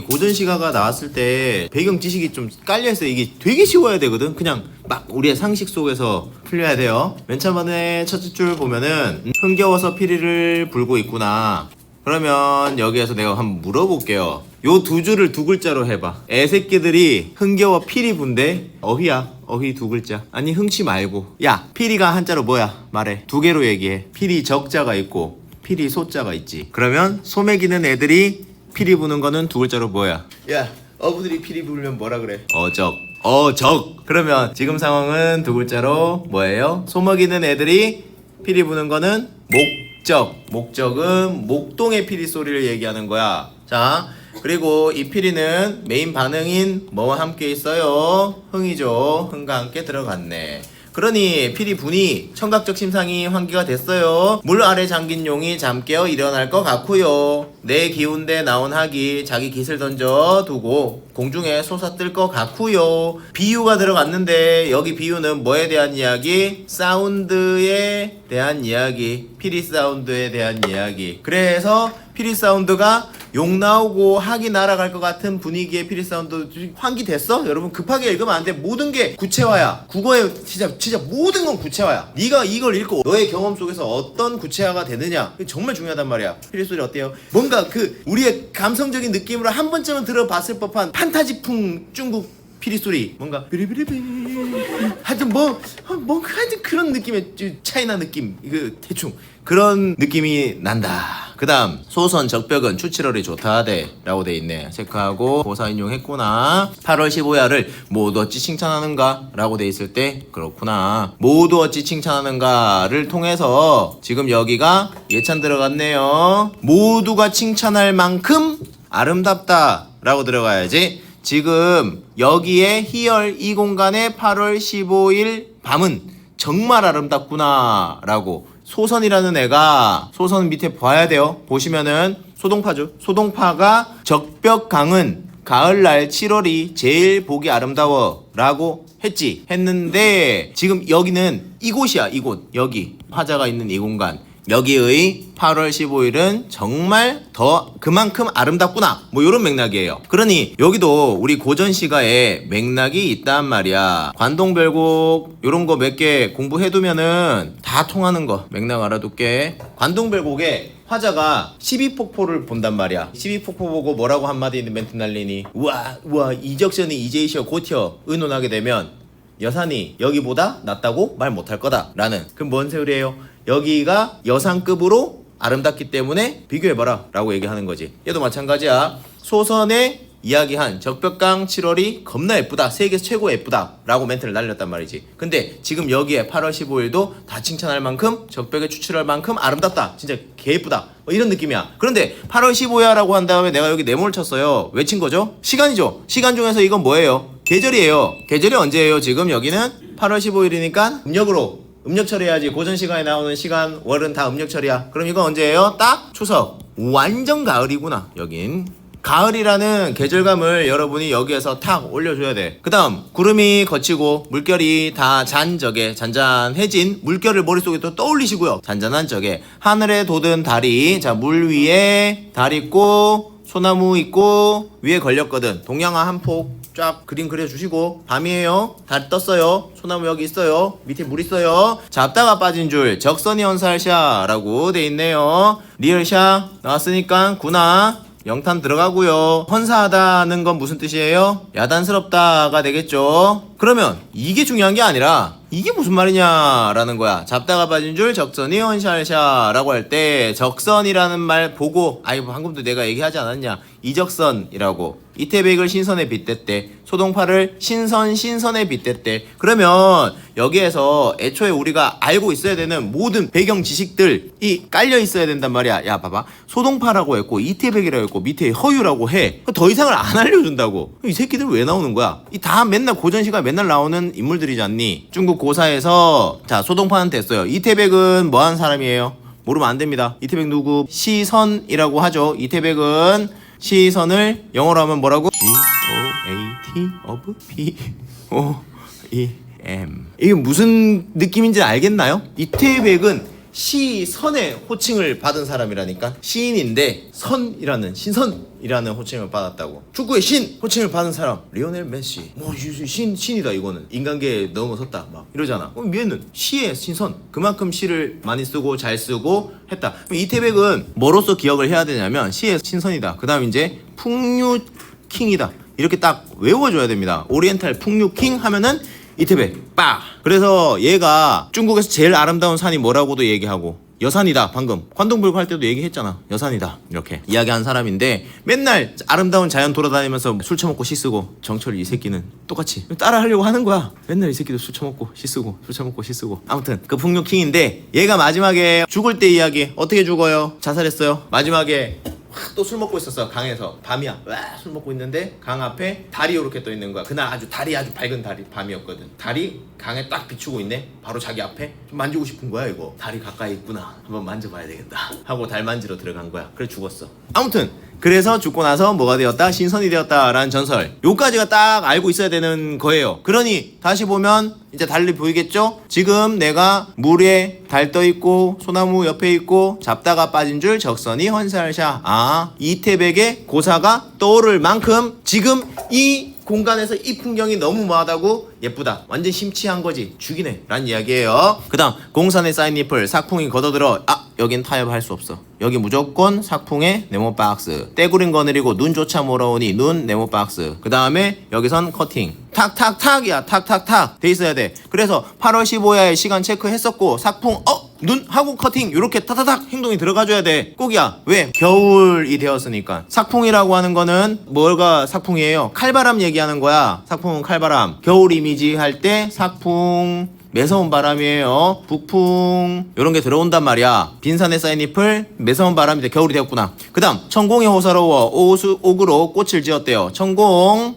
고전시가가 나왔을 때 배경 지식이 좀 깔려있어. 이게 되게 쉬워야 되거든. 그냥 막 우리의 상식 속에서 풀려야 돼요. 맨 처음에 첫째 줄 보면은 흥겨워서 피리를 불고 있구나. 그러면 여기에서 내가 한번 물어볼게요. 요 두 줄을 두 글자로 해봐. 애새끼들이 흥겨워 피리 분대. 어휘야. 어휘 두 글자. 아니 흥치 말고. 야, 피리가 한자로 뭐야? 말해. 두 개로 얘기해. 피리 적자가 있고 피리 소자가 있지. 그러면 소 먹이는 애들이 피리 부는 거는 두 글자로 뭐야? 야, 어부들이 피리 부르면 뭐라 그래? 어적. 어적. 그러면 지금 상황은 두 글자로 뭐예요? 소 먹이는 애들이 피리 부는 거는 목적. 목적은 목동의 피리 소리를 얘기하는 거야. 자, 그리고 이 피리는 메인 반응인 뭐와 함께 있어요? 흥이죠. 흥과 함께 들어갔네. 그러니 피리 분이 청각적 심상이 환기가 됐어요. 물 아래 잠긴 용이 잠 깨어 일어날 것 같고요. 내 기운대 나온 학이 자기 깃을 던져 두고 공중에 솟아뜰 것 같고요. 비유가 들어갔는데 여기 비유는 뭐에 대한 이야기? 사운드에 대한 이야기. 피리 사운드에 대한 이야기. 그래서 피리 사운드가 욕 나오고 학이 날아갈 것 같은 분위기의 피리 사운드 환기됐어? 여러분 급하게 읽으면 안 돼. 모든 게 구체화야. 국어에 진짜 모든 건 구체화야. 네가 이걸 읽고 너의 경험 속에서 어떤 구체화가 되느냐, 정말 중요하단 말이야. 피리 소리 어때요? 뭔가 그 우리의 감성적인 느낌으로 한 번쯤은 들어봤을 법한 판타지풍 중국 피리 소리, 뭔가 비리비리비 하여튼 하여튼 그런 느낌의 차이나 느낌, 이거 대충 그런 느낌이 난다. 그 다음 소선 적벽은 추칠월이 좋다대 라고 돼 있네. 체크하고 고사 인용했구나. 8월 15야를 모두 어찌 칭찬하는가 라고 돼 있을 때 그렇구나. 모두 어찌 칭찬하는가를 통해서 지금 여기가 예찬 들어갔네요. 모두가 칭찬할 만큼 아름답다 라고 들어가야지. 지금 여기에 희열 이 공간에 8월 15일 밤은 정말 아름답구나 라고, 소선이라는 애가, 소선 밑에 봐야 돼요. 보시면은 소동파죠. 소동파가 적벽강은 가을날 7월이 제일 보기 아름다워 라고 했는데 지금 여기는 이곳이야. 이곳, 여기 화자가 있는 이 공간, 여기의 8월 15일은 정말 더 그만큼 아름답구나, 뭐 요런 맥락이에요. 그러니 여기도 우리 고전시가에 맥락이 있단 말이야. 관동별곡 요런 거 몇 개 공부해두면은 다 통하는 거 맥락 알아둘게. 관동별곡에 화자가 12폭포를 본단 말이야. 12폭포 보고 뭐라고 한마디 멘트 날리니, 우와 이적션이 이제이셔 고티어 의논하게 되면 여산이 여기보다 낫다고 말 못할 거다 라는, 그럼 뭔 소리예요? 여기가 여상급으로 아름답기 때문에 비교해봐라 라고 얘기하는 거지. 얘도 마찬가지야. 소선에 이야기한 적벽강 7월이 겁나 예쁘다, 세계에서 최고 예쁘다 라고 멘트를 날렸단 말이지. 근데 지금 여기에 8월 15일도 다 칭찬할 만큼, 적벽에 추출할 만큼 아름답다, 진짜 개 예쁘다, 뭐 이런 느낌이야. 그런데 8월 15야 라고 한 다음에 내가 여기 네모를 쳤어요. 왜 친 거죠? 시간이죠. 시간 중에서 이건 뭐예요? 계절이에요. 계절이 언제예요? 지금 여기는 8월 15일이니까 음력으로, 음력 처리해야지. 고전 시간에 나오는 시간 월은 다 음력 처리야. 그럼 이건 언제예요? 딱 추석. 완전 가을이구나. 여긴 가을이라는 계절감을 여러분이 여기에서 탁 올려줘야 돼. 그 다음 구름이 거치고 물결이 다 잔적에 잔잔해진 물결을 머릿속에 또 떠올리시고요. 잔잔한 적에 하늘에 돋은 달이, 자, 물 위에 달 있고 소나무 있고 위에 걸렸거든. 동양화 한 폭 쫙 그림 그려주시고, 밤이에요. 달 떴어요. 소나무 여기 있어요. 밑에 물 있어요. 잡다가 빠진 줄 적선이 헌살샤 라고 돼 있네요. 리얼샤 나왔으니까 구나 영탄 들어가고요. 헌사하다는 건 무슨 뜻이에요? 야단스럽다가 되겠죠. 그러면 이게 중요한 게 아니라 이게 무슨 말이냐 라는 거야. 잡다가 빠진 줄 적선이 헌샬샤 라고 할 때 적선이라는 말 보고, 아이 방금도 내가 얘기하지 않았냐, 이적선이라고. 이태백을 신선에 빗댔대. 소동파를 신선에 빗댔대. 그러면 여기에서 애초에 우리가 알고 있어야 되는 모든 배경 지식들이 깔려 있어야 된단 말이야. 야 봐봐, 소동파라고 했고 이태백이라고 했고 밑에 허유라고 해. 더 이상을 안 알려준다고. 이 새끼들 왜 나오는 거야? 이 다 맨날 고전시가 맨날 나오는 인물들이지 않니? 중국 고사에서 자, 소동파는 됐어요. 이태백은 뭐하는 사람이에요? 모르면 안 됩니다. 이태백 누구? 시선이라고 하죠. 이태백은 시선을 영어로 하면 뭐라고? G-O-A-T of P-O-E-M. 이게 무슨 느낌인지 알겠나요? 이태백은 시선의 호칭을 받은 사람이라니까. 시인인데 선이라는 신선 이라는 호칭을 받았다고. 축구의 신 호칭을 받은 사람 리오넬 메시. 뭐 신이다 이거는. 인간계에 넘어섰다 막 이러잖아. 그럼 얘는 시의 신선. 그만큼 시를 많이 쓰고 잘 쓰고 했다. 이태백은 뭐로서 기억을 해야 되냐면 시의 신선이다. 그 다음 이제 풍류킹이다. 이렇게 딱 외워줘야 됩니다. 오리엔탈 풍류킹 하면은 이태백 빠. 그래서 얘가 중국에서 제일 아름다운 산이 뭐라고도 얘기하고 여산이다. 방금 관동불고 할 때도 얘기했잖아. 여산이다 이렇게 이야기한 사람인데 맨날 아름다운 자연 돌아다니면서 술 처먹고 시 쓰고 정철 이 새끼는 똑같이 따라 하려고 하는 거야. 맨날 이 새끼도 술 처먹고 시 쓰고 술 처먹고 시 쓰고. 아무튼 그 풍류킹인데 얘가 마지막에 죽을 때 이야기. 어떻게 죽어요? 자살했어요. 마지막에 또 술 먹고 있었어. 강에서 밤이야. 와, 술 먹고 있는데 강 앞에 달이 이렇게 떠 있는 거야. 그날 달이 아주 밝은 달이 밤이었거든. 달이 강에 딱 비추고 있네. 바로 자기 앞에. 좀 만지고 싶은 거야 이거. 달이 가까이 있구나. 한번 만져봐야 되겠다 하고 달 만지러 들어간 거야. 그래 죽었어. 아무튼 그래서 죽고 나서 뭐가 되었다? 신선이 되었다라는 전설. 요까지가 딱 알고 있어야 되는 거예요. 그러니 다시 보면 이제 달리 보이겠죠? 지금 내가 물에 달 떠 있고 소나무 옆에 있고 잡다가 빠진 줄 적선이 헌살샤. 아, 이태백의 고사가 떠오를 만큼 지금 이 공간에서 이 풍경이 너무 뭐하다고? 예쁘다. 완전 심취한 거지. 죽이네 라는 이야기예요. 그 다음 공산의 사인잎을 삭풍이 걷어들어. 아, 여긴 타협할 수 없어. 여기 무조건 삭풍의 네모박스. 떼구린 거느리고 눈조차 몰아오니 눈 네모박스. 그 다음에 여기선 커팅. 탁탁탁이야. 탁탁탁 돼 있어야 돼. 그래서 8월 15일에 시간 체크했었고 삭풍 눈 하고 커팅 요렇게 타타닥 행동이 들어가줘야 돼. 꼭이야. 왜? 겨울이 되었으니까. 삭풍이라고 하는 거는 뭐가 삭풍이에요? 칼바람 얘기하는 거야. 삭풍은 칼바람. 겨울 이미지 할 때 삭풍 매서운 바람이에요. 북풍 요런 게 들어온단 말이야. 빈산에 쌓인 잎을 매서운 바람이 돼. 겨울이 되었구나. 그 다음 천공이 호사로워 옥으로 꽃을 지었대요. 천공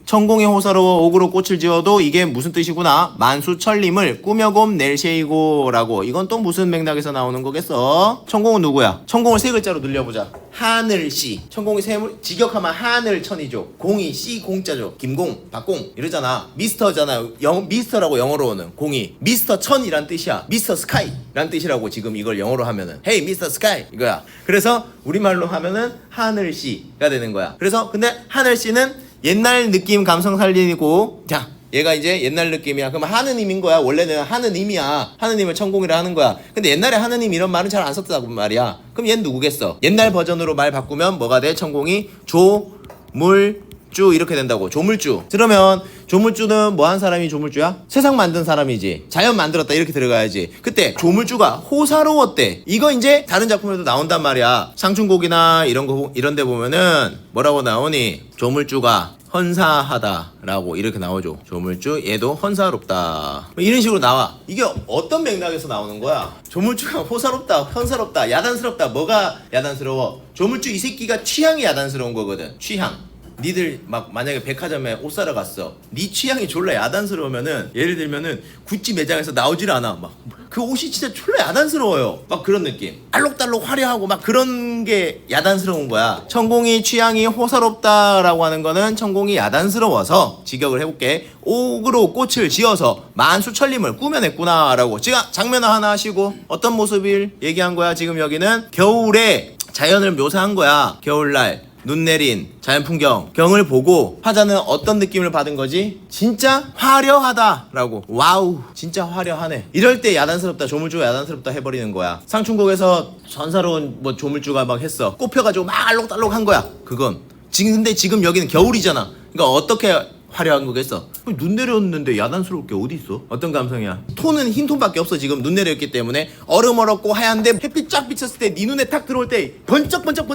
천공이 호사로워 옥으로 꽃을 지어도 이게 무슨 뜻이구나. 만수천림을 꾸며곰 낼쉐이고 라고. 이건 또 무슨 맥락에서 나오는 거겠어? 천공은 누구야? 천공을 세 글자로 늘려보자. 하늘씨. 천공이 직역하면 하늘천이죠. 공이 씨 공자죠. 김공 박공 이러잖아. 미스터잖아. 미스터라고 영어로는 공이 미스터 천이란 뜻이야. 미스터 스카이 란 뜻이라고. 지금 이걸 영어로 하면은 헤이 미스터 스카이 이거야. 그래서 우리말로 하면은 하늘씨가 되는 거야. 그래서 근데 하늘씨는 옛날 느낌 감성 살리고. 자, 얘가 이제 옛날 느낌이야. 그럼 하느님인 거야. 원래는 하느님이야. 하느님을 천공이라 하는 거야. 근데 옛날에 하느님 이런 말은 잘 안 썼다고 말이야. 그럼 얘는 누구겠어? 옛날 버전으로 말 바꾸면 뭐가 돼? 천공이 조물주 이렇게 된다고. 조물주. 그러면 조물주는 뭐 한 사람이 조물주야? 세상 만든 사람이지. 자연 만들었다 이렇게 들어가야지. 그때 조물주가 호사로웠대. 이거 이제 다른 작품에도 나온단 말이야. 상춘곡이나 이런 데 보면은 뭐라고 나오니? 조물주가 헌사하다 라고 이렇게 나오죠. 조물주 얘도 헌사롭다 이런 식으로 나와. 이게 어떤 맥락에서 나오는 거야? 조물주가 호사롭다 헌사롭다 야단스럽다. 뭐가 야단스러워? 조물주 이 새끼가 취향이 야단스러운 거거든. 취향. 니들 막 만약에 백화점에 옷 사러 갔어. 니 취향이 졸라 야단스러우면은 예를 들면은 구찌 매장에서 나오질 않아. 막 그 옷이 진짜 졸라 야단스러워요. 막 그런 느낌. 알록달록 화려하고 막 그런 게 야단스러운 거야. 천공이 취향이 호사롭다라고 하는 거는 천공이 야단스러워서 직역을 해볼게. 옥으로 꽃을 지어서 만수천림을 꾸며냈구나라고. 지금 장면을 하나 하시고 어떤 모습을 얘기한 거야? 지금 여기는 겨울에 자연을 묘사한 거야. 겨울날 눈 내린 자연 풍경 경을 보고 화자는 어떤 느낌을 받은 거지? 진짜 화려하다라고. 와우 진짜 화려하네. 이럴 때 야단스럽다 조물주가 야단스럽다 해버리는 거야. 상춘곡에서 전사로운 뭐 조물주가 막 했어. 꽃펴가지고 막 알록달록한 거야. 그건 근데 지금 여기는 겨울이잖아. 그러니까 어떻게 화려한 거겠어? 눈 내렸는데 야단스러울 게 어디 있어? 어떤 감성이야? 톤은 흰 톤밖에 없어. 지금 눈 내렸기 때문에 얼음얼었고 하얀데 햇빛 쫙 비쳤을 때 네 눈에 탁 들어올 때 번쩍번쩍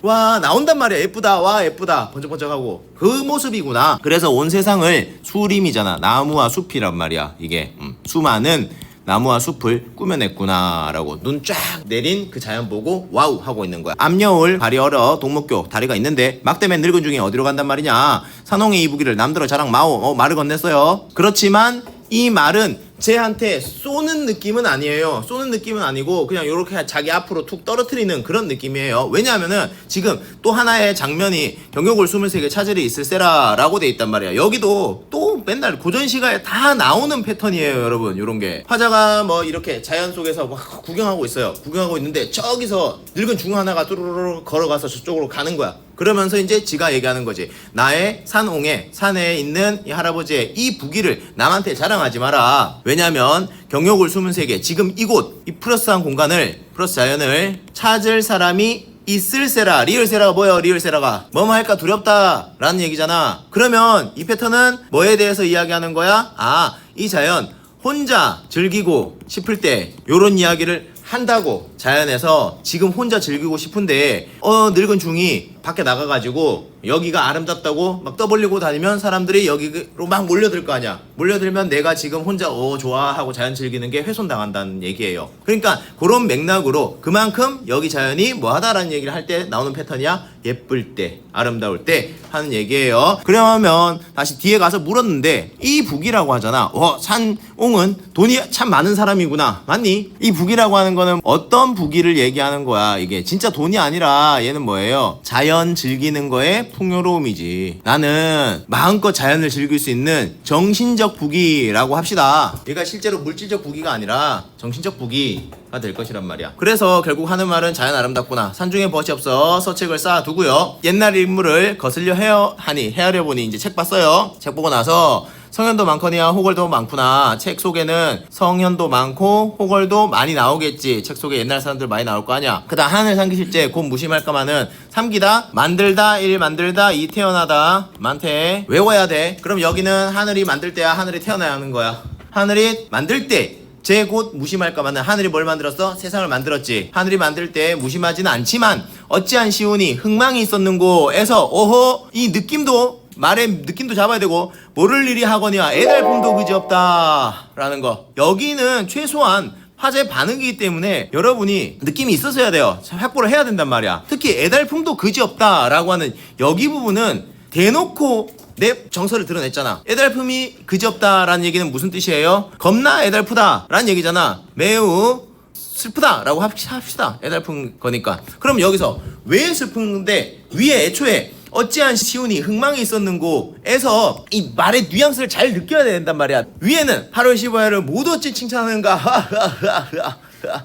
와 나온단 말이야. 예쁘다. 와 예쁘다. 번쩍번쩍하고 그 모습이구나. 그래서 온 세상을 수림이잖아. 나무와 숲이란 말이야. 이게 수많은 나무와 숲을 꾸며냈구나 라고. 눈 쫙 내린 그 자연 보고 와우 하고 있는 거야. 암여울 발이 얼어 동목교 다리가 있는데 막대맨 늙은 중에 어디로 간단 말이냐. 산홍의 이부기를 남들어 자랑 마오. 말을 건넸어요. 그렇지만 이 말은 쟤한테 쏘는 느낌은 아니에요. 쏘는 느낌은 아니고 그냥 이렇게 자기 앞으로 툭 떨어뜨리는 그런 느낌이에요. 왜냐하면은 지금 또 하나의 장면이 경력을 23개 차질이 있을 세라라고 돼 있단 말이야. 여기도 또 맨날 고전 시가에 다 나오는 패턴이에요, 여러분. 요런 게 화자가 뭐 이렇게 자연 속에서 막 구경하고 있어요. 구경하고 있는데 저기서 늙은 중 하나가 뚜루루루 걸어가서 저쪽으로 가는 거야. 그러면서 이제 지가 얘기하는 거지. 나의 산옹에 산에 있는 이 할아버지의 이 부기를 남한테 자랑하지 마라. 왜냐면 경력을 23개 지금 이곳 이 플러스한 공간을 플러스 자연을 찾을 사람이 있을세라. 리을세라가 뭐예요? 리을세라가 뭐뭐 할까 두렵다 라는 얘기잖아. 그러면 이 패턴은 뭐에 대해서 이야기하는 거야? 아, 이 자연 혼자 즐기고 싶을 때 요런 이야기를 한다고. 자연에서 지금 혼자 즐기고 싶은데 늙은 중이 밖에 나가가지고 여기가 아름답다고 막 떠벌리고 다니면 사람들이 여기로 막 몰려들 거 아니야. 몰려들면 내가 지금 혼자 좋아 하고 자연 즐기는 게 훼손당한다는 얘기예요. 그러니까 그런 맥락으로 그만큼 여기 자연이 뭐하다라는 얘기를 할 때 나오는 패턴이야. 예쁠 때, 아름다울 때 하는 얘기예요. 그러면 다시 뒤에 가서 물었는데 이 북이라고 하잖아. 산옹은 돈이 참 많은 사람이구나. 맞니? 이 북이라고 하는 거는 어떤 부기를 얘기하는 거야. 이게 진짜 돈이 아니라 얘는 뭐예요? 자연 즐기는 거에 풍요로움이지. 나는 마음껏 자연을 즐길 수 있는 정신적 부기라고 합시다. 얘가 실제로 물질적 부기가 아니라 정신적 부기가 될 것이란 말이야. 그래서 결국 하는 말은 자연 아름답구나. 산중에 벗이 없어 서책을 쌓아두고요. 옛날 인물을 거슬려 헤아려 보니 이제 책 봤어요. 책 보고 나서 성현도 많거니와 호걸도 많구나. 책 속에는 성현도 많고 호걸도 많이 나오겠지. 책 속에 옛날 사람들 많이 나올 거 아니야. 그 다음 하늘 삼기실제 곧 무심할까마는 삼기다 만들다 일 만들다 이 태어나다 많대. 외워야 돼. 그럼 여기는 하늘이 만들 때야 하늘이 태어나야 하는 거야. 하늘이 만들 때 제 곧 무심할까마는 하늘이 뭘 만들었어? 세상을 만들었지. 하늘이 만들 때 무심하지는 않지만 어찌한 시운이 흥망이 있었는고에서 오호 이 느낌도 말의 느낌도 잡아야 되고 모를 일이 하거니와 애달픔도 그지없다 라는 거. 여기는 최소한 화제 반응이기 때문에 여러분이 느낌이 있었어야 돼요. 확보를 해야 된단 말이야. 특히 애달픔도 그지없다 라고 하는 여기 부분은 대놓고 내 정서를 드러냈잖아. 애달픔이 그지없다 라는 얘기는 무슨 뜻이에요? 겁나 애달프다 라는 얘기잖아. 매우 슬프다 라고 합시다. 애달픈 거니까. 그럼 여기서 왜 슬픈데 위에 애초에 어찌한 시운이 흥망이 있었는고에서 이 말의 뉘앙스를 잘 느껴야 된단 말이야. 위에는 8월 15일을 못 어찌 칭찬하는가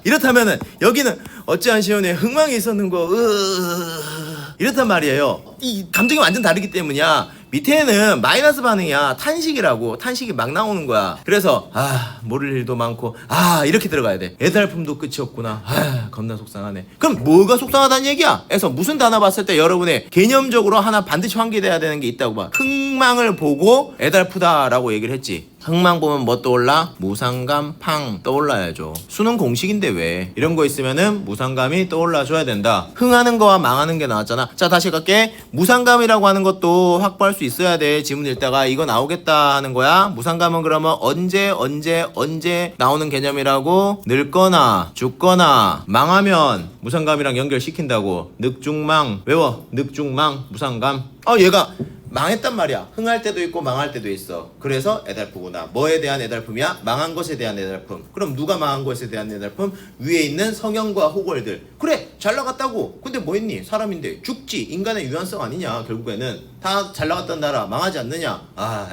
이렇다면은 여기는 어찌한 시운에 흥망이 있었는고 이렇단 말이에요. 이 감정이 완전 다르기 때문이야. 밑에는 마이너스 반응이야. 탄식이라고. 탄식이 막 나오는 거야. 그래서 모를 일도 많고 이렇게 들어가야 돼. 애달픔도 끝이 없구나. 겁나 속상하네. 그럼 뭐가 속상하다는 얘기야? 그래서 무슨 단어 봤을 때 여러분의 개념적으로 하나 반드시 환기돼야 되는 게 있다고 봐. 흥망을 보고 애달프다라고 얘기를 했지. 흥망 보면 뭐 떠올라? 무상감, 팡 떠올라야죠. 수능 공식인데 왜? 이런 거 있으면은 무상감이 떠올라줘야 된다. 흥하는 거와 망하는 게 나왔잖아. 자, 다시 갈게. 무상감이라고 하는 것도 확보할 수 있어야 돼. 지문 읽다가 이거 나오겠다 하는 거야. 무상감은 그러면 언제 나오는 개념이라고? 늙거나 죽거나 망하면 무상감이랑 연결시킨다고. 늑중망 외워. 늑중망 무상감. 얘가 망했단 말이야. 흥할 때도 있고 망할 때도 있어. 그래서 애달프구나. 뭐에 대한 애달픔이야? 망한 것에 대한 애달픔. 그럼 누가 망한 것에 대한 애달픔? 위에 있는 성현과 호걸들. 그래 잘 나갔다고. 근데 뭐 했니? 사람인데 죽지. 인간의 유한성 아니냐. 결국에는 다 잘 나갔던 나라 망하지 않느냐.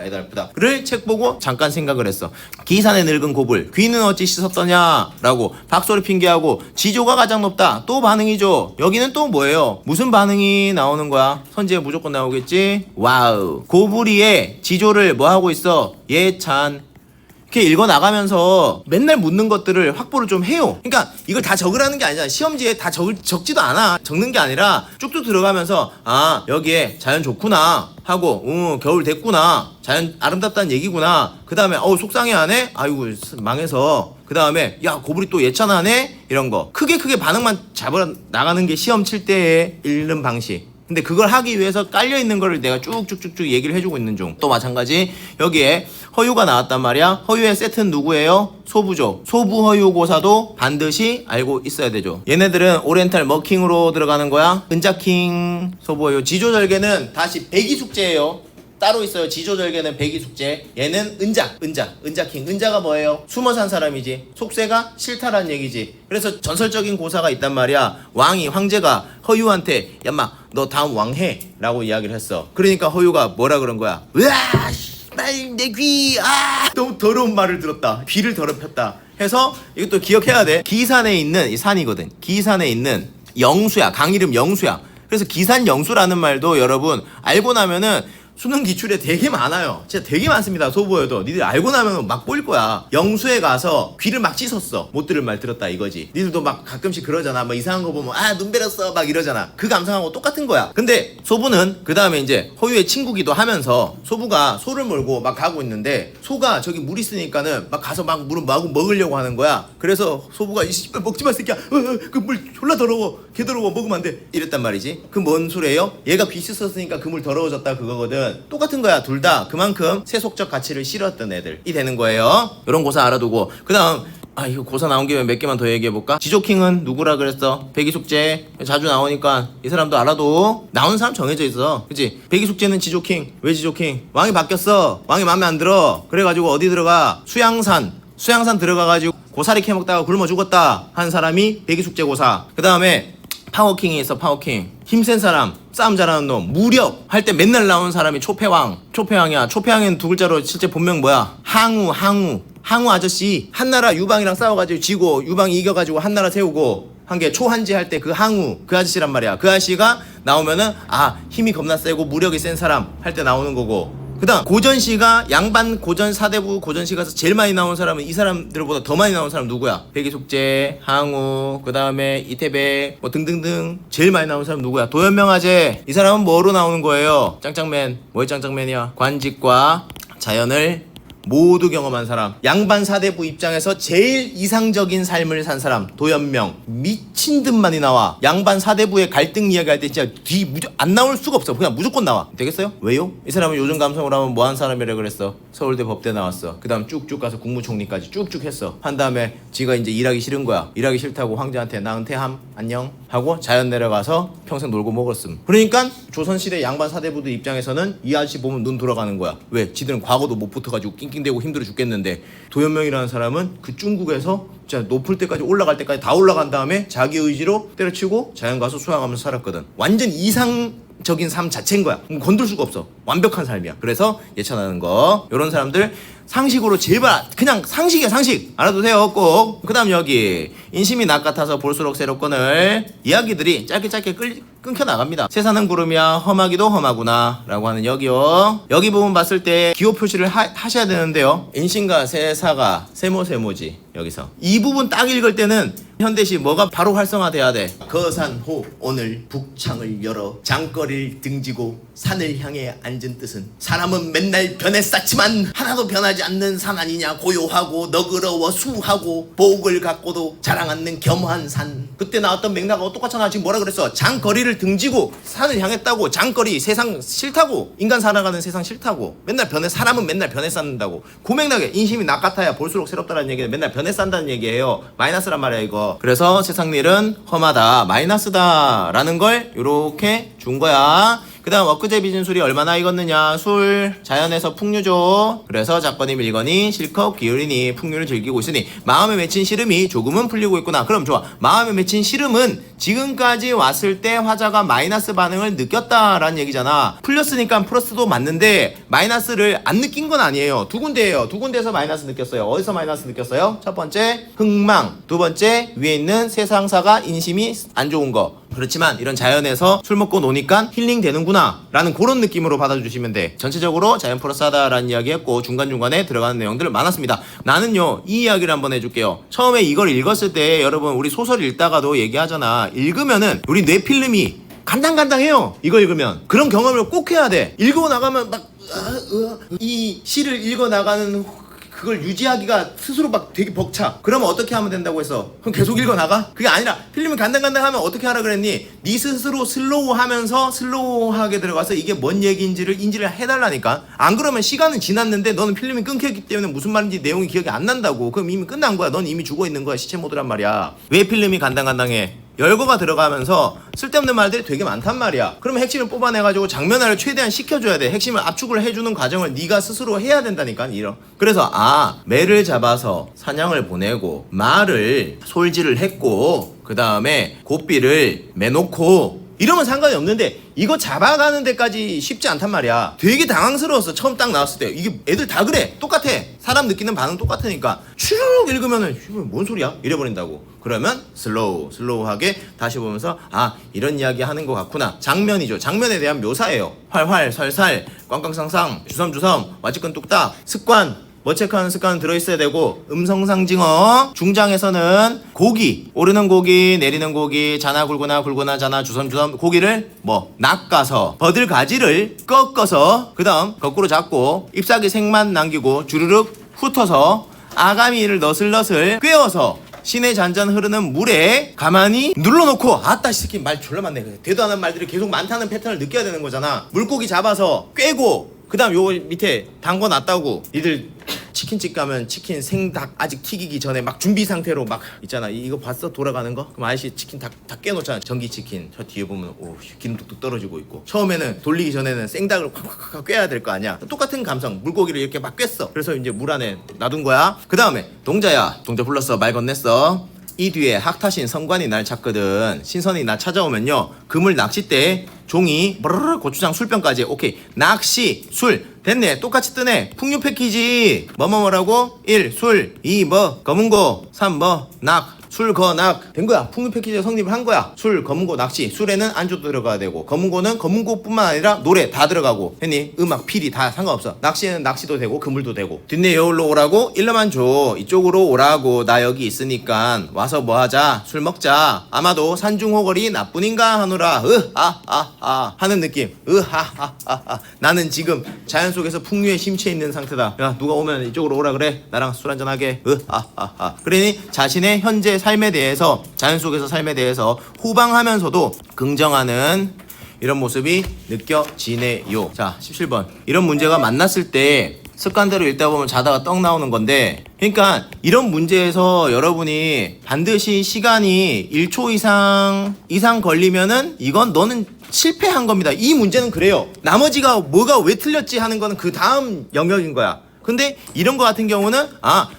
애달프다. 를 책 보고 잠깐 생각을 했어. 기산의 늙은 고불 귀는 어찌 씻었더냐 라고 박소리 핑계하고 지조가 가장 높다. 또 반응이죠. 여기는 또 뭐예요? 무슨 반응이 나오는 거야? 선지에 무조건 나오겠지. 와우. 고부리에 지조를 뭐 하고 있어? 예찬. 이렇게 읽어 나가면서 맨날 묻는 것들을 확보를 좀 해요. 그러니까 이걸 다 적으라는 게 아니잖아. 시험지에 다 적지도 않아. 적는 게 아니라 쭉쭉 들어가면서 여기에 자연 좋구나 하고 겨울 됐구나. 자연 아름답다는 얘기구나. 그 다음에 속상해하네. 아이고 망해서. 그 다음에 야 고불이 또 예찬하네. 이런 거 크게 반응만 잡아 나가는 게 시험 칠 때의 읽는 방식. 근데 그걸 하기 위해서 깔려있는 거를 내가 쭉쭉쭉쭉 얘기를 해주고 있는 중. 또 마찬가지 여기에 허유가 나왔단 말이야. 허유의 세트는 누구예요? 소부죠. 소부 허유 고사도 반드시 알고 있어야 되죠. 얘네들은 오리엔탈 머킹으로 들어가는 거야. 은자킹 소부 허유. 지조절개는 다시 배기 숙제예요. 따로 있어요. 지조절개는 백이숙제. 얘는 은자킹. 은자가 뭐예요? 숨어 산 사람이지. 속세가 싫다라는 얘기지. 그래서 전설적인 고사가 있단 말이야. 황제가 허유한테 야마 너 다음 왕해 라고 이야기를 했어. 그러니까 허유가 뭐라 그런 거야? 으아 내 귀 너무 더러운 말을 들었다. 귀를 더럽혔다 해서 이것도 기억해야 돼. 기산에 있는 이 산이거든. 기산에 있는 영수야. 강 이름 영수야. 그래서 기산영수라는 말도 여러분 알고 나면은 수능 기출에 되게 많아요. 진짜 되게 많습니다. 소보여도 니들 알고 나면 막 보일 거야. 영수에 가서 귀를 막 찢었어. 못 들을 말 들었다 이거지. 니들도 막 가끔씩 그러잖아. 뭐 이상한 거 보면 눈 베렸어 막 이러잖아. 그 감상하고 똑같은 거야. 근데 소부는 그 다음에 이제 허유의 친구기도 하면서 소부가 소를 몰고 막 가고 있는데 소가 저기 물 있으니까는 막 가서 막 물을 마구 먹으려고 하는 거야. 그래서 소부가 이 씨발 먹지 마 새끼야. 그 물 졸라 더러워. 개 더러워. 먹으면 안 돼. 이랬단 말이지. 그 뭔 소리예요? 얘가 귀 씻었으니까 그 물 더러워졌다 그거거든. 똑같은 거야. 둘 다 그만큼 세속적 가치를 실었던 애들이 되는 거예요. 이런 고사 알아두고 그 다음 이거 고사 나온 김에 몇 개만 더 얘기해볼까? 지조킹은 누구라 그랬어? 백이숙제 자주 나오니까 이 사람도 알아도 나오는 사람 정해져 있어. 그치? 백이숙제는 지조킹. 왜 지조킹? 왕이 바뀌었어. 왕이 마음에 안 들어. 그래가지고 어디 들어가? 수양산 들어가가지고 고사리 캐먹다가 굶어 죽었다 한 사람이 백이숙제 고사. 그 다음에 파워킹이 있어. 파워킹 힘센 사람 싸움 잘하는 놈 무력 할 때 맨날 나오는 사람이 초패왕이야. 초패왕은 두 글자로 실제 본명 뭐야? 항우 아저씨 한나라 유방이랑 싸워가지고 지고 유방이 이겨가지고 한나라 세우고 한 게 초한지 할 때 그 항우 그 아저씨란 말이야. 그 아저씨가 나오면은 힘이 겁나 세고 무력이 센 사람 할 때 나오는 거고. 그 다음 고전시가 양반 고전 사대부 고전시 가서 제일 많이 나온 사람은 이 사람들보다 더 많이 나온 사람 누구야? 백이숙제, 항우, 그 다음에 이태백 뭐 등등등 제일 많이 나온 사람 누구야? 도연명아제. 이 사람은 뭐로 나오는 거예요? 짱짱맨. 뭐의 짱짱맨이야? 관직과 자연을 모두 경험한 사람. 양반 사대부 입장에서 제일 이상적인 삶을 산 사람 도연명. 미친 듯 많이 나와. 양반 사대부의 갈등 이야기할 때 진짜 안 나올 수가 없어. 그냥 무조건 나와. 되겠어요? 왜요? 이 사람은 요즘 감성으로 하면 뭐한 사람이라 그랬어? 서울대 법대 나왔어. 그 다음 쭉쭉 가서 국무총리까지 쭉쭉 했어. 한 다음에 지가 이제 일하기 싫은 거야. 일하기 싫다고 황제한테 나 은퇴함 안녕 하고 자연 내려가서 평생 놀고 먹었음. 그러니까 조선시대 양반 사대부들 입장에서는 이 아저씨 보면 눈 돌아가는 거야. 왜? 지들은 과거도 못 붙어가지고 낑낑대고 힘들어 죽겠는데 도연명이라는 사람은 그 중국에서 진짜 높을 때까지 올라갈 때까지 다 올라간 다음에 자기 의지로 때려치고 자연 가서 수양하면서 살았거든. 완전 이상적인 삶 자체인 거야. 건들 수가 없어. 완벽한 삶이야. 그래서 예찬하는 거 이런 사람들 상식으로 제발 그냥 상식이야. 상식 알아두세요. 꼭. 그 다음 여기 인심이 낙 같아서 볼수록 새롭거늘 이야기들이 짧게 끊겨 나갑니다. 세상은 구름이야 험하기도 험하구나 라고 하는 여기요. 여기 부분 봤을 때 기호 표시를 하셔야 되는데요. 인심과 세사가 세모지 여기서 이 부분 딱 읽을 때는 현대시 뭐가 바로 활성화돼야 돼. 거산호 오늘 북창을 열어 장거리를 등지고 산을 향해 앉은 뜻은 사람은 맨날 변해 쌓지만 하나도 변하지 않는 산 아니냐. 고요하고 너그러워 수하고 복을 갖고도 자랑 않는 겸한 산. 그때 나왔던 맥락하고 똑같잖아. 지금 뭐라 그랬어? 장거리를 등지고 산을 향했다고. 장거리 세상 싫다고. 인간 살아가는 세상 싫다고. 맨날 사람은 맨날 변해 쌓는다고. 그 맥락에 인심이 낙 같아야 볼수록 새롭다는 얘기는 맨날 변해 쌓는다는 얘기예요. 마이너스란 말이야 이거. 그래서 세상 일은 험하다 마이너스다 라는 걸 요렇게 준 거야. 그 다음 엊그제 빚은 술이 얼마나 익었느냐. 술 자연에서 풍류죠. 그래서 잡거니 밀거니 실컷 기울이니 풍류를 즐기고 있으니 마음에 맺힌 시름이 조금은 풀리고 있구나. 그럼 좋아. 마음에 맺힌 시름은 지금까지 왔을 때 화자가 마이너스 반응을 느꼈다라는 얘기잖아. 풀렸으니까 플러스도 맞는데 마이너스를 안 느낀 건 아니에요. 두 군데예요. 두 군데에서 마이너스 느꼈어요. 어디서 마이너스 느꼈어요? 첫 번째 흥망, 두 번째 위에 있는 세상사가 인심이 안 좋은 거. 그렇지만 이런 자연에서 술 먹고 노니까 힐링 되는구나 라는 그런 느낌으로 받아주시면 돼. 전체적으로 자연 플러스 하다라는 이야기 했고 중간중간에 들어가는 내용들 많았습니다. 나는요 이 이야기를 한번 해줄게요. 처음에 이걸 읽었을 때 여러분 우리 소설 읽다가도 얘기하잖아. 읽으면은 우리 뇌필름이 간당간당해요. 이거 읽으면 그런 경험을 꼭 해야 돼. 읽어 나가면 막 이 시를 읽어 나가는 그걸 유지하기가 스스로 막 되게 벅차. 그러면 어떻게 하면 된다고 했어? 그럼 계속 읽어나가? 그게 아니라 필름이 간당간당 하면 어떻게 하라 그랬니? 네 스스로 슬로우 하면서 슬로우하게 들어가서 이게 뭔 얘기인지를 인지를 해달라니까. 안 그러면 시간은 지났는데 너는 필름이 끊겼기 때문에 무슨 말인지 내용이 기억이 안 난다고. 그럼 이미 끝난 거야. 넌 이미 죽어있는 거야. 시체 모드란 말이야. 왜 필름이 간당간당해? 열거가 들어가면서 쓸데없는 말들이 되게 많단 말이야. 그러면 핵심을 뽑아내가지고 장면화를 최대한 시켜줘야 돼. 핵심을 압축을 해주는 과정을 네가 스스로 해야 된다니까. 이런. 그래서 매를 잡아서 사냥을 보내고 말을 솔질을 했고 그 다음에 고삐를 매놓고 이러면 상관이 없는데 이거 잡아가는 데까지 쉽지 않단 말이야. 되게 당황스러웠어. 처음 딱 나왔을 때. 이게 애들 다 그래. 똑같아. 사람 느끼는 반응 똑같으니까 쭉 읽으면은 뭔 소리야? 이래버린다고. 그러면 슬로우하게 다시 보면서 이런 이야기 하는 것 같구나. 장면이죠. 장면에 대한 묘사예요. 활활 살살 꽝꽝상상 주섬주섬 와치건 뚝딱 습관 뭐 체크하는 습관은 들어있어야 되고 음성상징어 중장에서는 고기 오르는 고기 내리는 고기 자나 굴구나 자나 주섬주섬 고기를 낚아서 버들가지를 꺾어서 그 다음 거꾸로 잡고 잎사귀 색만 남기고 주르륵 훑어서 아가미를 너슬너슬 꿰어서 시내 잔잔 흐르는 물에 가만히 눌러놓고 아따 새끼 말 졸라 많네. 되도 않은 말들이 계속 많다는 패턴을 느껴야 되는 거잖아. 물고기 잡아서 꿰고 그 다음 요 밑에 담궈놨다고. 니들 치킨집 가면 치킨 생닭 아직 튀기기 전에 막 준비 상태로 막 있잖아. 이거 봤어? 돌아가는 거? 그럼 아저씨 치킨 다 깨놓잖아. 전기치킨. 저 뒤에 보면 기름 뚝뚝 떨어지고 있고. 처음에는 돌리기 전에는 생닭을 콱콱콱 꿰야 될 거 아니야. 똑같은 감성. 물고기를 이렇게 막 꿰어. 그래서 이제 물 안에 놔둔 거야. 그 다음에 동자야. 동자 불렀어. 말 건넸어. 이 뒤에 학타신 성관이 날 찾거든. 신선이 나 찾아오면요 그물 낚싯대 종이 고추장 술병까지. 오케이. 낚시 술 됐네. 똑같이 뜨네. 풍류 패키지 뭐라고 1. 술 2. 검은고 3. 술, 낙 된 거야. 풍류 패키지가 성립을 한 거야. 술, 검은고, 낚시. 술에는 안주도 들어가야 되고 검은고는 검은고뿐만 아니라 노래 다 들어가고 했니? 음악, 필이 다 상관없어. 낚시에는 낚시도 되고 그물도 되고. 뒷내 여울로 오라고 1러만 줘. 이쪽으로 오라고. 나 여기 있으니까 와서 뭐하자. 술 먹자. 아마도 산중호걸이 나뿐인가 하노라. 하는 느낌. 나는 지금 자연 속에서 풍류에 심취해 있는 상태다. 야 누가 오면 이쪽으로 오라 그래. 나랑 술 한잔하게. 그러니 자신의 현재 삶에 대해서 자연 속에서 삶에 대해서 호방하면서도 긍정하는 이런 모습이 느껴지네요. 자 17번 이런 문제가 만났을 때 습관대로 읽다 보면 자다가 떡 나오는 건데 그러니까 이런 문제에서 여러분이 반드시 시간이 1초 이상 걸리면은 이건 너는 실패한 겁니다. 이 문제는 그래요. 나머지가 뭐가 왜 틀렸지 하는 거는 그 다음 영역인 거야. 근데 이런 거 같은 경우는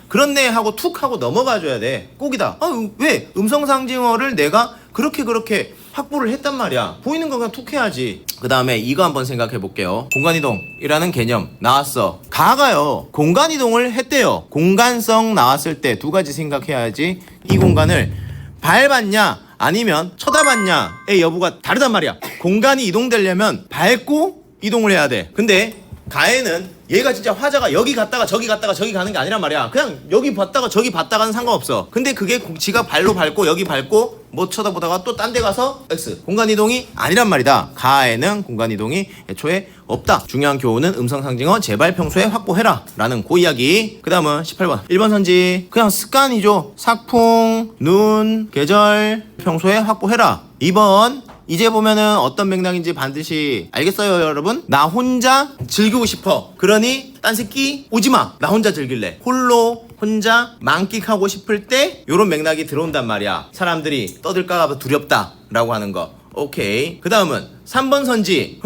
그렇네 하고 툭 하고 넘어가 줘야 돼. 꼭이다. 왜? 음성상징어를 내가 그렇게 확보를 했단 말이야. 보이는 건 그냥 툭 해야지. 그 다음에 이거 한번 생각해 볼게요. 공간이동이라는 개념 나왔어. 가가요 공간이동을 했대요. 공간성 나왔을 때 두 가지 생각해야지. 이 공간을 밟았냐 아니면 쳐다봤냐의 여부가 다르단 말이야. 공간이 이동되려면 밟고 이동을 해야 돼. 근데 가에는 얘가 진짜 화자가 여기 갔다가 저기 가는 게 아니란 말이야. 그냥 여기 봤다가 저기 봤다가는 상관없어. 근데 그게 지가 발로 밟고 여기 밟고 뭐 쳐다보다가 또 딴 데 가서 X 공간이동이 아니란 말이다. 가에는 공간이동이 애초에 없다. 중요한 교훈은 음성상징어 제발 평소에 확보해라 라는 고 이야기. 그 다음은 18번 1번 선지 그냥 습관이죠. 삭풍, 눈, 계절 평소에 확보해라. 2번 이제 보면은 어떤 맥락인지 반드시 알겠어요 여러분? 나 혼자 즐기고 싶어. 그러니 딴 새끼 오지마. 나 혼자 즐길래. 홀로 혼자 만끽하고 싶을 때 요런 맥락이 들어온단 말이야. 사람들이 떠들까봐 두렵다 라고 하는 거. 오케이. 그 다음은 3번 선지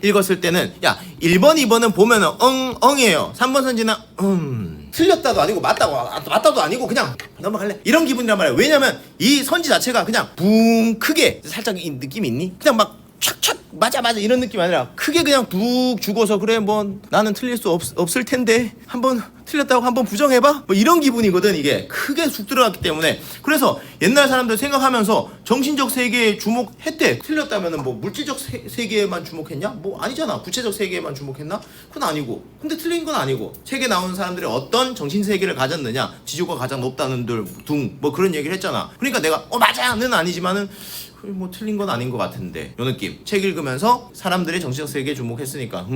읽었을 때는 1번 2번은 보면은 엉이에요. 3번 선지는 틀렸다도 아니고 맞다도 아니고 그냥 넘어갈래 이런 기분이란 말이야. 왜냐면 이 선지 자체가 그냥 붕 크게 살짝 이 느낌이 있니? 그냥 막 촥촥 맞아 이런 느낌이 아니라 크게 그냥 북 죽어서 그래 뭐 나는 틀릴 수 없을 텐데 한번 틀렸다고 한번 부정해봐? 뭐 이런 기분이거든. 이게 크게 쑥 들어갔기 때문에. 그래서 옛날 사람들 생각하면서 정신적 세계에 주목했대. 틀렸다면은 뭐 물질적 세계에만 주목했냐? 뭐 아니잖아. 구체적 세계에만 주목했나? 그건 아니고. 근데 틀린 건 아니고. 책에 나오는 사람들이 어떤 정신 세계를 가졌느냐? 지구가 가장 높다는 둥 뭐 그런 얘기를 했잖아. 그러니까 내가 맞아는 아니지만은 뭐 틀린 건 아닌 것 같은데 요 느낌. 책 읽으면서 사람들의 정신적 세계에 주목했으니까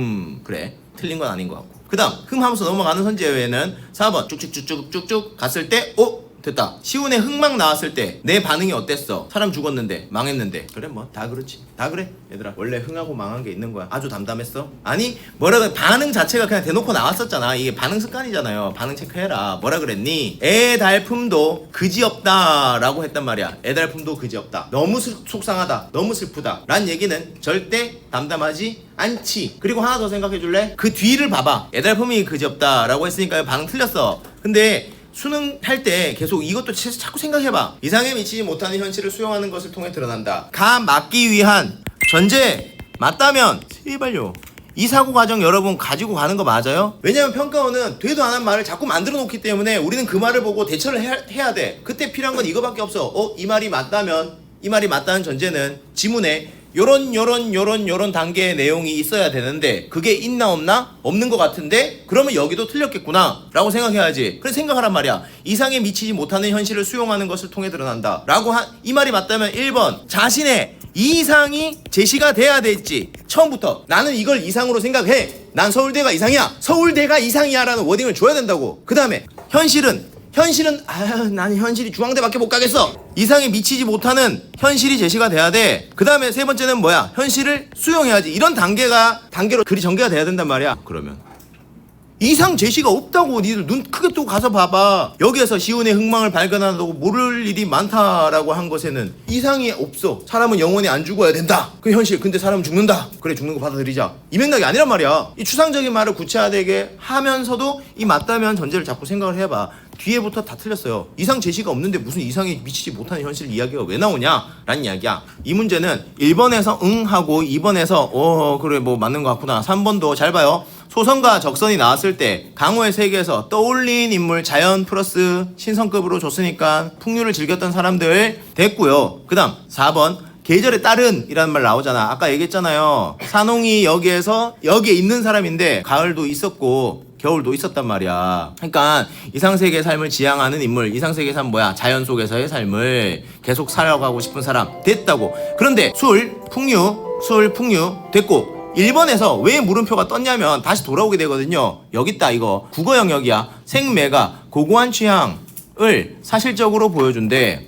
그래 틀린 건 아닌 것 같고. 그 다음 하면서 넘어가는 선지 외에는 4번 쭉쭉쭉쭉쭉 갔을 때 됐다. 시운에 흑막 나왔을 때 내 반응이 어땠어? 사람 죽었는데 망했는데. 그래 뭐 다 그렇지. 다 그래 얘들아. 원래 흥하고 망한 게 있는 거야. 아주 담담했어? 아니 뭐라 그래. 반응 자체가 그냥 대놓고 나왔었잖아. 이게 반응 습관이잖아요. 반응 체크해라. 뭐라 그랬니? 애달품도 그지없다 라고 했단 말이야. 애달품도 그지없다. 너무 속상하다. 너무 슬프다 란 얘기는 절대 담담하지 않지. 그리고 하나 더 생각해 줄래? 그 뒤를 봐봐. 애달품이 그지없다 라고 했으니까 반응 틀렸어. 근데 수능 할 때 계속 이것도 자꾸 생각해봐. 이상에 미치지 못하는 현실을 수용하는 것을 통해 드러난다. 가 막기 위한 전제 맞다면 제발요. 이 사고 과정 여러분 가지고 가는 거 맞아요? 왜냐면 평가원은 되도 안 한 말을 자꾸 만들어 놓기 때문에 우리는 그 말을 보고 대처를 해야 돼. 그때 필요한 건 이거밖에 없어. 이 말이 맞다면, 이 말이 맞다는 전제는 지문에 요런 단계의 내용이 있어야 되는데 그게 있나 없나? 없는 것 같은데? 그러면 여기도 틀렸겠구나 라고 생각해야지. 그래서 생각하란 말이야. 이상에 미치지 못하는 현실을 수용하는 것을 통해 드러난다 라고 이 말이 맞다면 1번 자신의 이상이 제시가 돼야 될지. 처음부터 나는 이걸 이상으로 생각해. 난 서울대가 이상이야. 서울대가 이상이야 라는 워딩을 줘야 된다고. 그 다음에 현실은 나는 현실이 중앙대밖에 못 가겠어. 이상에 미치지 못하는 현실이 제시가 돼야 돼. 그 다음에 세 번째는 뭐야? 현실을 수용해야지. 이런 단계로 글이 전개가 돼야 된단 말이야. 그러면 이상 제시가 없다고. 니들 눈 크게 뜨고 가서 봐봐. 여기에서 시운의 흥망을 발견한다고 모를 일이 많다라고 한 것에는 이상이 없어. 사람은 영원히 안 죽어야 된다. 그 현실. 근데 사람은 죽는다. 그래 죽는 거 받아들이자. 이 맥락이 아니란 말이야. 이 추상적인 말을 구체화되게 하면서도 이 맞다면 전제를 자꾸 생각을 해봐. 뒤에부터 다 틀렸어요. 이상 제시가 없는데 무슨 이상에 미치지 못하는 현실 이야기가 왜 나오냐 라는 이야기야. 이 문제는 1번에서 응 하고 2번에서 그래 뭐 맞는 것 같구나. 3번도 잘 봐요. 소선과 적선이 나왔을 때 강호의 세계에서 떠올린 인물 자연 플러스 신성급으로 줬으니까 풍류를 즐겼던 사람들 됐고요. 그 다음 4번 계절에 따른 이라는 말 나오잖아. 아까 얘기했잖아요. 산홍이 여기에 있는 사람인데 가을도 있었고 겨울도 있었단 말이야. 그러니까 이상세계의 삶을 지향하는 인물. 이상세계의 삶 뭐야? 자연 속에서의 삶을 계속 살아가고 싶은 사람 됐다고. 그런데 술, 풍류 됐고 1번에서 왜 물음표가 떴냐면 다시 돌아오게 되거든요. 여기 있다 이거. 국어 영역이야. 생매가 고고한 취향을 사실적으로 보여준대.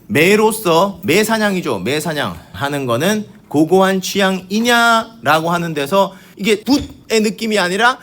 매로서 매사냥이죠. 매사냥 하는 거는 고고한 취향이냐라고 하는 데서 이게 붓의 느낌이 아니라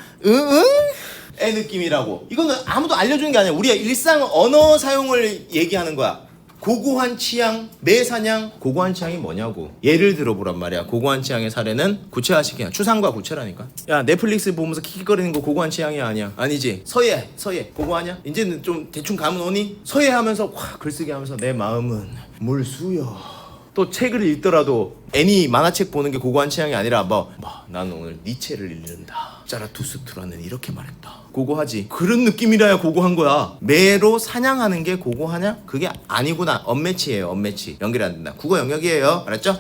의 느낌이라고. 이거는 아무도 알려주는 게 아니야. 우리가 일상 언어 사용을 얘기하는 거야. 고고한 취향, 매사냥. 고고한 취향이 뭐냐고. 예를 들어보란 말이야. 고고한 취향의 사례는 구체화시키냐. 추상과 구체라니까. 야 넷플릭스 보면서 킥킥거리는 거 고고한 취향이 아니야. 아니지. 서예 고고하냐? 이제는 좀 대충 감은 오니? 서예 하면서 글쓰기 하면서 내 마음은 물수여. 또 책을 읽더라도 애니 만화책 보는 게 고고한 취향이 아니라 나는 오늘 니체를 읽는다. 자라투스트라는 이렇게 말했다. 고고하지. 그런 느낌이라야 고고한 거야. 매로 사냥하는 게 고고하냐? 그게 아니구나. 언매치예요. 언매치. 연결이 안 된다. 국어 영역이에요. 알았죠?